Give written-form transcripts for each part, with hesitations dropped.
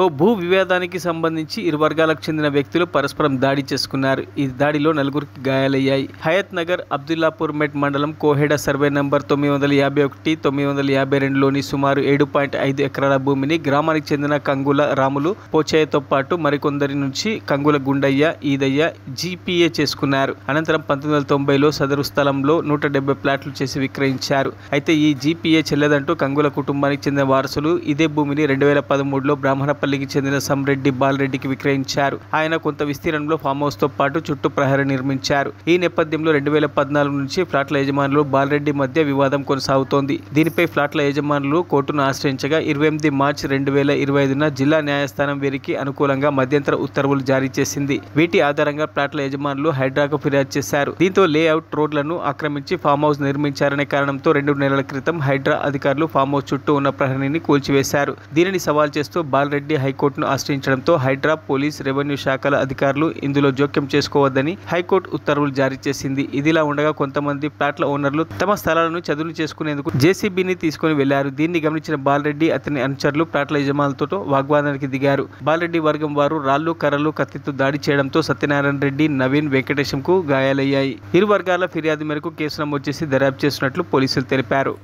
ఓ భూ వివాదానికి సంబంధించి ఇరు వర్గాలకు చెందిన వ్యక్తులు పరస్పరం దాడి చేసుకున్నారు. ఈ దాడిలో నలుగురికి గాయాలయ్యాయి. హయత్ నగర్ అబ్దుల్లాపూర్ మెట్ మండలం కోహెడ సర్వే నంబర్ 951, 952లోని సుమారు 7.5 ఎకరాల భూమిని గ్రామానికి చెందిన కంగుల రాములు, పోచయ్యతో పాటు మరికొందరి నుంచి కంగుల గుండయ్య, ఈదయ్య జీపీఏ చేసుకున్నారు. అనంతరం 1990లో సదరు స్థలంలో 170 ప్లాట్లు చేసి విక్రయించారు. అయితే ఈ జీపీఏ చెల్లదంటూ కంగుల కుటుంబానికి చెందిన వారసులు ఇదే భూమిని 2013లో బ్రాహ్మణపల్లికి చెందిన సంరెడ్డి బాలరెడ్డికి విక్రయించారు. ఆయన కొంత విస్తీర్ణంలో ఫామ్ హౌస్ తో పాటు చుట్టూ ప్రహరీ నిర్మించారు. ఈ నేపథ్యంలో 2014 నుంచి ఫ్లాట్ల యజమానులు బాలరెడ్డి మధ్య వివాదం కొనసాగుతోంది. దీనిపై ఫ్లాట్ల యజమానులు కోర్టును ఆశ్రయించగా 28 మార్చి 2025న జిల్లా న్యాయస్థానం వీరికి అనుకూలంగా మధ్యంతర ఉత్తర్వులు జారీ చేసింది. వీటి ఆధారంగా ఫ్లాట్ల యజమానులు హైడ్రాకు ఫిర్యాదు చేశారు. దీంతో లేఅవుట్ రోడ్లను ఆక్రమించి ఫామ్ హౌస్ నిర్మించారనే కారణంతో 2 నెలల క్రితం హైడ్రా అధికారులు ఫామ్ హౌస్ చుట్టూ ఉన్న ప్రహరీని కూల్చివేశారు. దీనిని సవాల్ చేస్తూ బాలరెడ్డి హైకోర్టును ఆశ్రయించడంతో హైడ్రా, పోలీస్, రెవెన్యూ శాఖల అధికారులు ఇందులో జోక్యం చేసుకోవద్దని హైకోర్టు ఉత్తర్వులు జారీ చేసింది. ఇదిలా ఉండగా కొంతమంది ఫ్లాట్ల ఓనర్లు తమ స్థలాలను చదును చేసుకునేందుకు జేసీబీని తీసుకుని వెళ్లారు. దీన్ని గమనించిన బాలరెడ్డి, అతని అనుచరులు ఫ్లాట్ల యజమానులతో వాగ్వాదానికి దిగారు. బాలరెడ్డి వర్గం వారు రాళ్లు, కర్రలు, కత్తితో దాడి చేయడంతో సత్యనారాయణ రెడ్డి, నవీన్, వెంకటేశంకు గాయాలయ్యాయి. ఇరు వర్గాల ఫిర్యాదు మేరకు కేసు నమోదు చేసి దర్యాప్తు చేస్తున్నట్లు పోలీసులు తెలిపారు.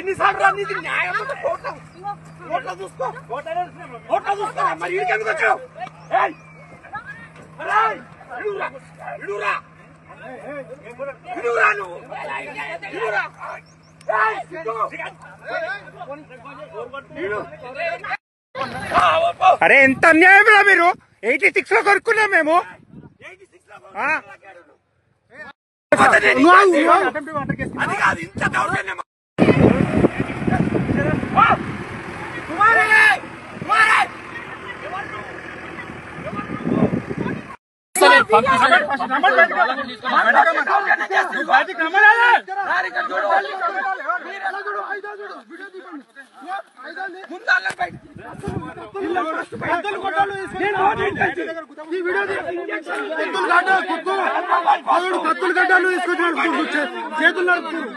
ఎన్నిసార్లు నీకు న్యాయం కోట్ల చూసుకో మరి ఇడికెందుకు వచ్చావు? అరే ఎంత అన్యాయం రా మీరు. 86 లో కొనుక్కున్నాం మేము. అది కాదు ఇంత దౌర్జన్యం. కత్తులు గడ్డలు తీసుకొచ్చిన చేతులు నడుపుతున్నారు.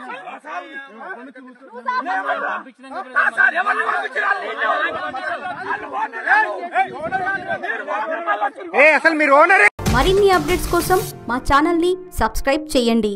మరిన్ని అప్డేట్స్ కోసం మా ఛానల్ ని సబ్స్క్రైబ్ చేయండి.